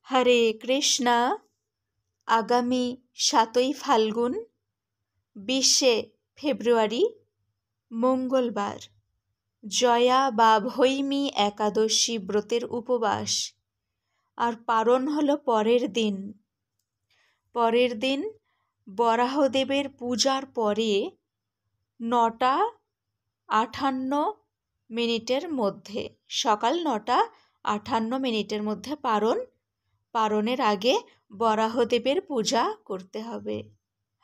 হরে কৃষ্ণা। আগামী 7ই ফাল্গুন 20শে ফেব্রুয়ারি মঙ্গলবার জয়া বা ভৈমী একাদশী ব্রতের উপবাস। আর পারণ হলো পরের দিন বরাহদেবের পূজার পরে 9:58 মধ্যে, সকাল 9:58 মধ্যে পারণের আগে বরাহদেবের পূজা করতে হবে।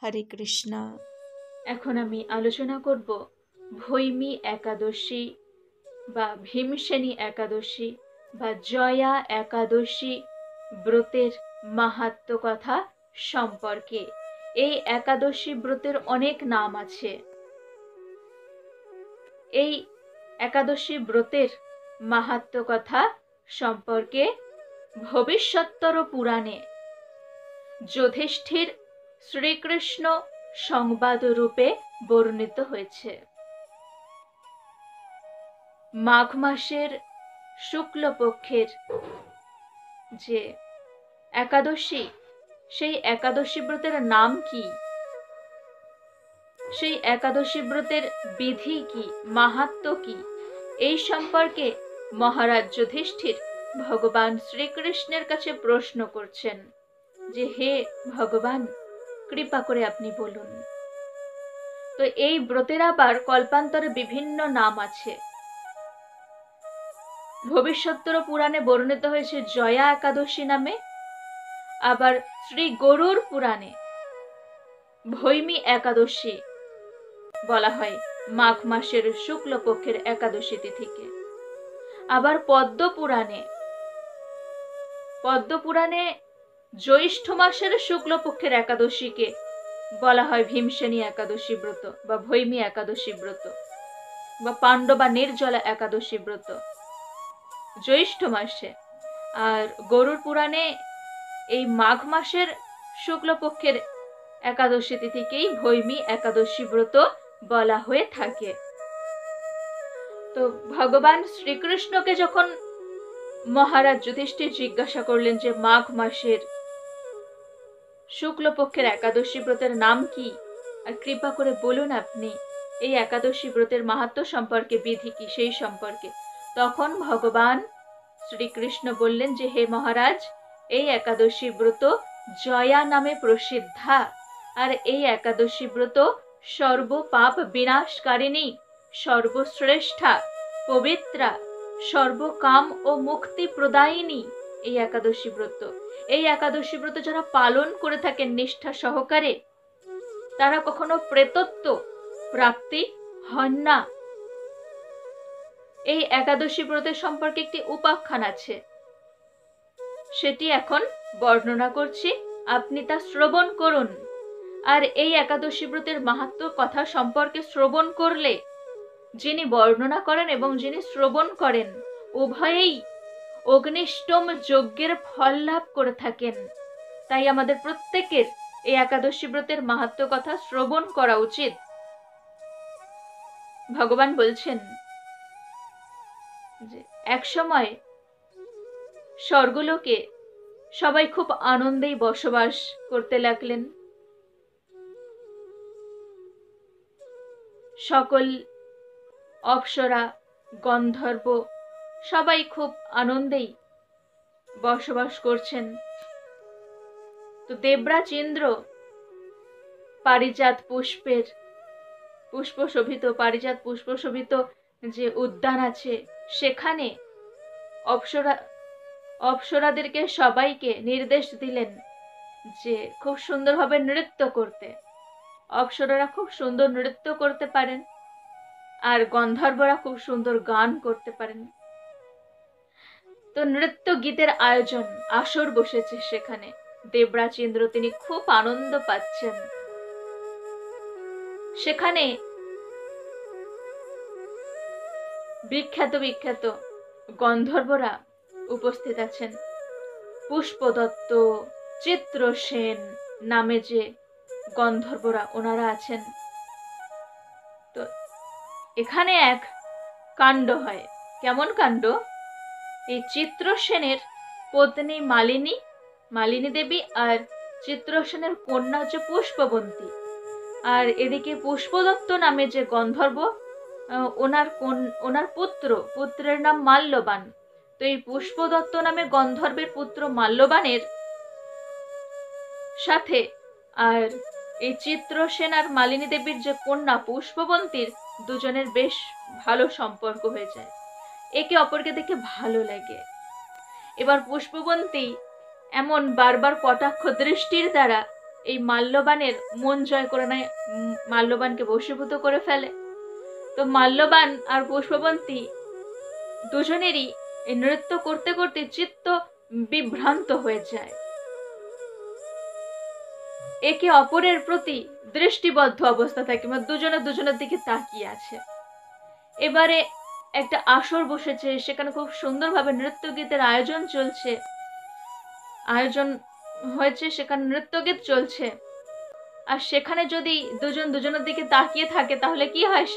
হরে কৃষ্ণ। এখন আমি আলোচনা করব ভৈমী একাদশী বা ভীমসেনী একাদশী বা জয়া একাদশী ব্রতের মাহাত্ম্য কথা সম্পর্কে। এই একাদশী ব্রতের অনেক নাম আছে। এই একাদশী ব্রতের মাহাত্ম্য কথা সম্পর্কে ভবিষ্যত্তর পুরাণে যুধিষ্ঠির শ্রীকৃষ্ণ সংবাদ রূপে বর্ণিত হয়েছে। মাঘ মাসের শুক্লপক্ষের যে একাদশী, সেই একাদশী ব্রতের নাম কি, সেই একাদশী ব্রতের বিধি কি, মাহাত্ম্য কি, এই সম্পর্কে মহারাজ যুধিষ্ঠির ভগবান শ্রীকৃষ্ণের কাছে প্রশ্ন করছেন যে, হে ভগবান, কৃপা করে আপনি বলুন। তো এই ব্রতের আবার কল্পান্তরে বিভিন্ন নাম আছে। ভবিষ্যত্তর পুরাণে বর্ণিত হয়েছে জয়া একাদশী নামে, আবার শ্রী গরুর পুরাণে ভৈমী একাদশী বলা হয় মাঘ মাসের শুক্লপক্ষের একাদশী তিথিকে। আবার পদ্মপুরাণে জ্যৈষ্ঠ মাসের শুক্লপক্ষের একাদশীকে বলা হয় ভীমসেনী একাদশী ব্রত বা ভৈমী একাদশী ব্রত বা পাণ্ডবা নির্জলা একাদশী ব্রত জ্যৈষ্ঠ মাসে। আর গরুর পুরাণে এই মাঘ মাসের শুক্লপক্ষের একাদশী তিথিকেই ভৈমী একাদশী ব্রত বলা হয়ে থাকে। তো ভগবান শ্রীকৃষ্ণকে যখন মহারাজ যুধিষ্ঠির জিজ্ঞাসা করলেন যে মাঘ মাসের শুক্লপক্ষের একাদশী ব্রতের নাম কি, আর কৃপা করে বলুন আপনি এই একাদশী ব্রতের মাহাত্ম্য সম্পর্কে, বিধি কি সেই সম্পর্কে, তখন ভগবান শ্রীকৃষ্ণ বললেন যে, হে মহারাজ, এই একাদশী ব্রত জয়া নামে প্রসিদ্ধা। আর এই একাদশী ব্রত সর্বপাপ বিনাশকারিণী, সর্বশ্রেষ্ঠা, পবিত্রা, সর্বকাম ও মুক্তি প্রদায়িনী এই একাদশী ব্রত। এই একাদশী ব্রত যারা পালন করে থাকেন নিষ্ঠা সহকারে, তারা কখনো প্রেতত্ব প্রাপ্তি হন না। এই একাদশী ব্রতের সম্পর্কে একটি উপাখ্যান আছে, সেটি এখন বর্ণনা করছি, আপনি তা শ্রবণ করুন। আর এই একাদশী ব্রতের মাহাত্ম্য কথা সম্পর্কে শ্রবণ করলে যিনি বর্ণনা করেন এবং যিনি শ্রবণ করেন উভয়েই অগ্নিষ্টম যজ্ঞের ফল লাভ করে থাকেন। তাই আমাদের প্রত্যেকের এই একাদশী ব্রতের মাহাত্ম্য কথা শ্রবণ করা উচিত। ভগবান বলছেন যে এক সময় স্বর্গলোকে সবাই খুব আনন্দেই বসবাস করতে লাগলেন। সকল অপ্সরা, গন্ধর্ব সবাই খুব আনন্দেই বসবাস করছেন। তো দেবরাজ ইন্দ্র পারিজাত পুষ্পশোভিত যে উদ্যান আছে, সেখানে অপ্সরাদেরকে সবাইকে নির্দেশ দিলেন যে খুব সুন্দরভাবে নৃত্য করতে। অপ্সরারা খুব সুন্দর নৃত্য করতে পারেন, আর গন্ধর্বরা খুব সুন্দর গান করতে পারেন। তো নৃত্য গীতের আয়োজন, আসর বসেছে সেখানে। দেবরাজ ইন্দ্র তিনি খুব আনন্দ পাচ্ছেন। সেখানে বিখ্যাত গন্ধর্বরা উপস্থিত আছেন। পুষ্পদত্ত, চিত্রসেন নামে যে গন্ধর্বরা ওনারা আছেন। তো এখানে এক কাণ্ড হয়। কেমন কাণ্ড? এই চিত্রসেনের পত্নী মালিনী মালিনী দেবী, আর চিত্রসেনের কন্যা হচ্ছে পুষ্পবন্তী। আর এদিকে পুষ্পদত্ত নামে যে গন্ধর্ব, ওনার পুত্রের নাম মাল্যবান। তো এই পুষ্পদত্ত নামে গন্ধর্বের পুত্র মাল্যবানের সাথে আর এই চিত্রসেন আর মালিনী দেবীর যে কন্যা পুষ্পবন্তীর দুজনের বেশ ভালো সম্পর্ক হয়ে যায়, একে অপরকে দেখে ভালো লাগে। এবার পুষ্পবন্তী এমন বারবার কটাক্ষ দৃষ্টির দ্বারা এই মাল্যবানের মন জয় করে নেয়, মাল্যবানকে বশীভূত করে ফেলে। তো মাল্যবান আর পুষ্পবন্তী দুজনেরই এই নৃত্য করতে করতে চিত্ত বিভ্রান্ত হয়ে যায়, একে অপরের প্রতি দৃষ্টিবদ্ধ অবস্থা থাকে, মানে দুজনে দুজনের দিকে তাকিয়ে আছে। এবারে একটা আসর বসেছে, সেখানে খুব সুন্দরভাবে নৃত্য গীতের আয়োজন হয়েছে, সেখানে নৃত্যগীত চলছে। আর সেখানে যদি দুজন দুজনের দিকে তাকিয়ে থাকে তাহলে কি হয়,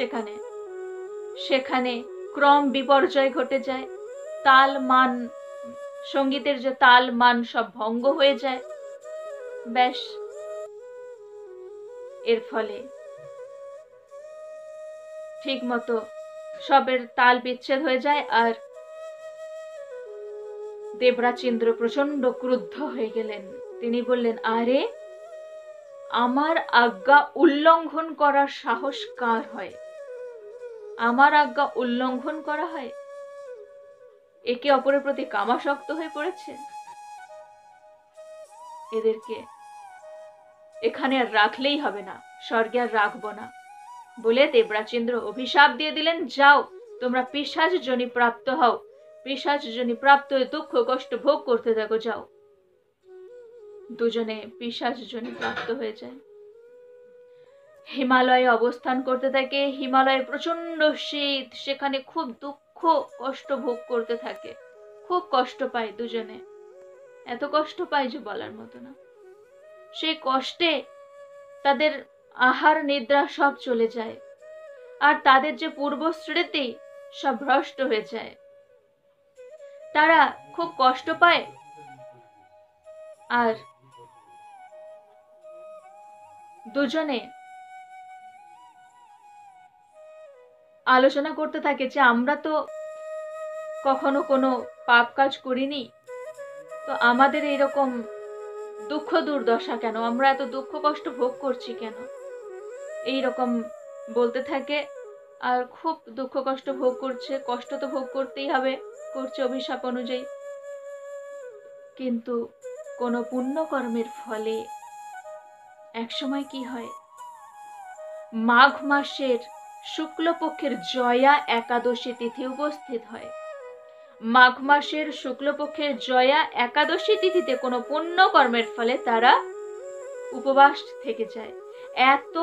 সেখানে ক্রম বিপর্যয় ঘটে যায়, তাল মান, সঙ্গীতের যে তাল মান সব ভঙ্গ হয়ে যায়। ব্যাস, এর ফলে ঠিক মতো সবের তাল বিচ্ছেদ হয়ে যায়। আর দেবরাজেন্দ্র প্রচন্ড ক্রুদ্ধ হয়ে গেলেন। তিনি বললেন, আরে আমার আজ্ঞা উল্লঙ্ঘন করার সাহস কার হয়? আমার আজ্ঞা উল্লঙ্ঘন করা হয়? একে অপরের প্রতি কামাসক্ত হয়ে পড়েছে। এদেরকে এখানে আর রাখলেই হবে না, স্বর্গে আর রাখবো না বলে দেবরাজেন্দ্র অভিশাপ দিয়ে দিলেন, যাও তোমরা পিশাচ যোনি প্রাপ্ত হও, পিশাচ যোনি প্রাপ্ত হয়ে দুঃখ কষ্ট ভোগ করতে থাকো, যাও। দুজনে পিশাচ যোনি প্রাপ্ত হয়ে যায়, হিমালয়ে অবস্থান করতে থাকে। হিমালয়ে প্রচন্ড শীত, সেখানে খুব দুঃখ কষ্ট ভোগ করতে থাকে, খুব কষ্ট পায় দুজনে, এত কষ্ট পায় যে বলার মতো না। সেই কষ্টে তাদের আহার নিদ্রা সব চলে যায়, আর তাদের যে পূর্ব স্মৃতি সব ভ্রষ্ট হয়ে যায়। তারা খুব কষ্ট পায়, আর দুজনে আলোচনা করতে থাকে যে আমরা তো কখনো কোনো পাপ কাজ করিনি, তো আমাদের এইরকম দুঃখ দুর্দশা কেন, আমরা এত দুঃখ কষ্ট ভোগ করছি কেন, এই রকম বলতে থাকে। আর খুব দুঃখ কষ্ট ভোগ করছে, কষ্ট তো ভোগ করতেই হবে, করছে অভিশাপ অনুযায়ী। কিন্তু কোনো পুণ্যকর্মের ফলে একসময় কি হয়, মাঘ মাসের শুক্লপক্ষের জয়া একাদশী তিথি উপস্থিত হয়। মাঘ মাসের শুক্লপক্ষের জয়া একাদশী তিথিতে কোনো পুণ্যকর্মের ফলে তারা উপবাস থেকে যায়। এত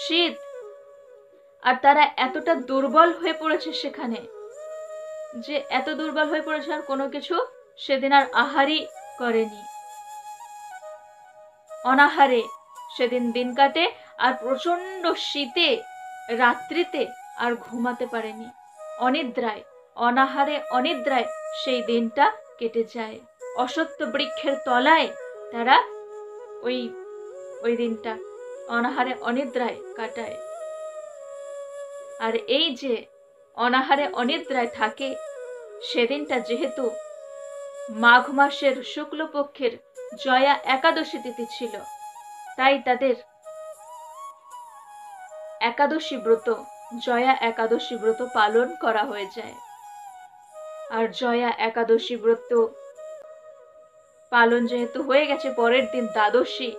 শীত, আর তারা এতটা দুর্বল হয়ে পড়েছে সেখানে, যে এত দুর্বল হয়ে পড়েছে আর কোনো কিছু সেদিন আর আহারই করেনি, অনাহারে সেদিন দিন কাটে। আর প্রচন্ড শীতে রাত্রিতে আর ঘুমাতে পারেনি, অনিদ্রায়, অনাহারে অনিদ্রায় সেই দিনটা কেটে যায়। অসত্য বৃক্ষের তলায় তারা ওই দিনটা অনাহারে অনিদ্রায় কাটায়। আর এই যে অনাহারে অনিদ্রায় থাকে, সেদিনটা যেহেতু মাঘ মাসের শুক্লপক্ষের জয়া একাদশী তিথি ছিল, তাই তাদের একাদশী ব্রত, জয়া একাদশী ব্রত পালন করা হয়ে যায়। আর জয়া একাদশী ব্রত পালন যেহেতু হয়ে গেছে, পরের দিন দ্বাদশী,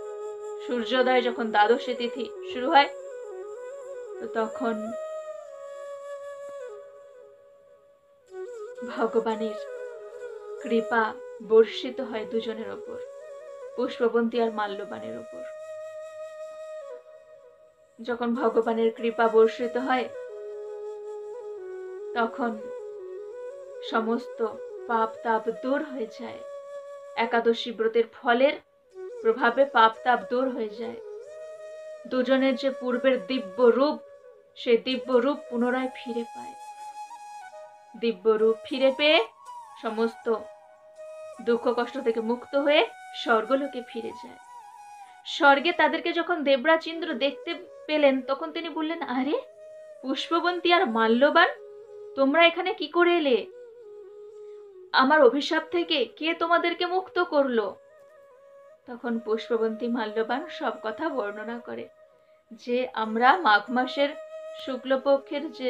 সূর্যোদয় যখন দ্বাদশী তিথি শুরু হয়, তো তখন ভগবানের কৃপা বর্ষিত হয় দুজনের ওপর, পুষ্পবন্তী আর মাল্যবানের ওপর। যখন ভগবানের কৃপা বর্ষিত হয়, তখন সমস্ত পাপ তাপ দূর হয়ে যায়। একাদশী ব্রতের ফলের প্রভাবে পাপ তাপ দূর হয়ে যায়। দুজনের যে পূর্বের দিব্য রূপ, সেই দিব্য রূপ পুনরায় ফিরে পায়। দিব্য রূপ ফিরে পেয়ে সমস্ত দুঃখ কষ্ট থেকে মুক্ত হয়ে স্বর্গলোকে ফিরে যায়। স্বর্গে তাদেরকে যখন দেবরাজ ইন্দ্র দেখতে পেলেন, তখন তিনি বললেন, আরে পুষ্পবন্তী আর মাল্যবান, তোমরা এখানে কি করে এলে? আমার অভিশাপ থেকে কে তোমাদেরকে মুক্ত করলো? তখন পুষ্পবন্তী মাল্যবান সব কথা বর্ণনা করে যে আমরা মাঘ মাসের শুক্লপক্ষের যে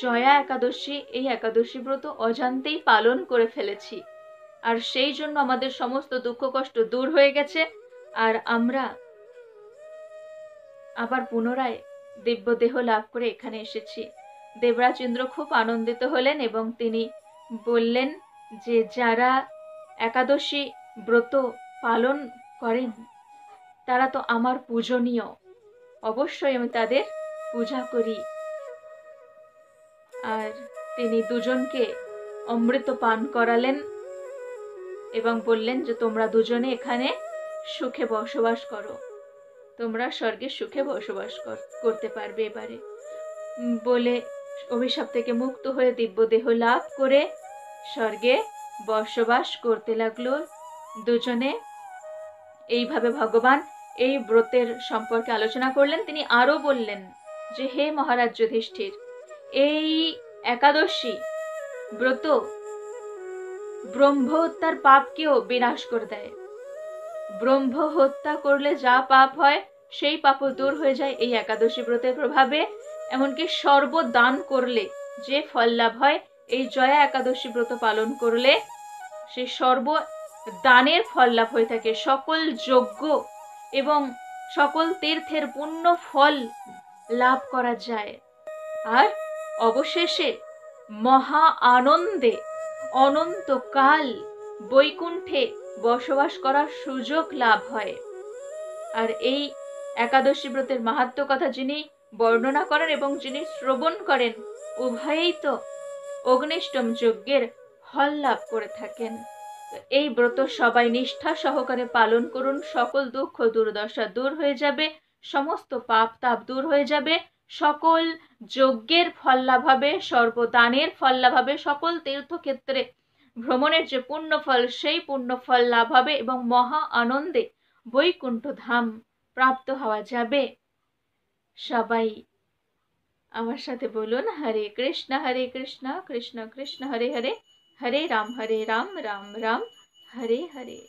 জয়া একাদশী, এই একাদশী ব্রত অজান্তেই পালন করে ফেলেছি, আর সেই জন্য আমাদের সমস্ত দুঃখ কষ্ট দূর হয়ে গেছে, আর আমরা আবার পুনরায় দিব্য দেহ লাভ করে এখানে এসেছি। দেবরাজ ইন্দ্র খুব আনন্দিত হলেন এবং তিনি বললেন যে যারা একাদশী ব্রত পালন করেন তারা তো আমার পূজনীয়, অবশ্যই আমি তাদের পূজা করি। আর তিনি দুজনকে অমৃত পান করালেন এবং বললেন যে তোমরা দুজনে এখানে সুখে বসবাস করো, তোমরা স্বর্গে সুখে বসবাস করতে পারবে এবারে। বলে অভিশাপ থেকে মুক্ত হয়ে দিব্য দেহ লাভ করে স্বর্গে বসবাস করতে লাগলো দুজনে। এইভাবে ভগবান এই ব্রতের সম্পর্কে আলোচনা করলেন। তিনি আরো বললেন যে হে মহারাজ যুধিষ্ঠির, এই একাদশী ব্রত ব্রহ্ম হত্যার পাপকেও বিনাশ করে দেয়। ব্রহ্ম হত্যা করলে যা পাপ হয় সেই পাপও দূর হয়ে যায় এই একাদশী ব্রতের প্রভাবে। এমনকি সর্বদান করলে যে ফল লাভ হয়, এই জয়া একাদশী ব্রত পালন করলে সে সর্ব দানের ফল লাভ হয়ে থাকে। সকল যজ্ঞ এবং সকল তীর্থের পুণ্য ফল লাভ করা যায়, আর অবশেষে মহা আনন্দে অনন্তকাল বৈকুণ্ঠে বসবাস করার সুযোগ লাভ হয়। আর এই একাদশী ব্রতের মাহাত্ম্য কথা যিনি বর্ণনা করেন এবং যিনি শ্রবণ করেন, উভয়েই তো অগ্নিষ্টম যজ্ঞের ফল লাভ করে থাকেন। এই ব্রত সবাই নিষ্ঠা সহকারে পালন করুন, সকল দুঃখ দুর্দশা দূর হয়ে যাবে, সমস্ত পাপ তাপ দূর হয়ে যাবে, সকল যজ্ঞের ফল লাভ হবে, সর্বদানের ফল লাভ হবে, সকল তীর্থক্ষেত্রে ভ্রমণের যে পুণ্য ফল সেই পুণ্য ফল লাভ হবে এবং মহা আনন্দে বৈকুণ্ঠ ধাম প্রাপ্ত হওয়া যাবে। সবাই আমার সাথে বলুন, হরে কৃষ্ণ কৃষ্ণ কৃষ্ণ হরে হরে, হরে রাম রাম রাম হরে হরে।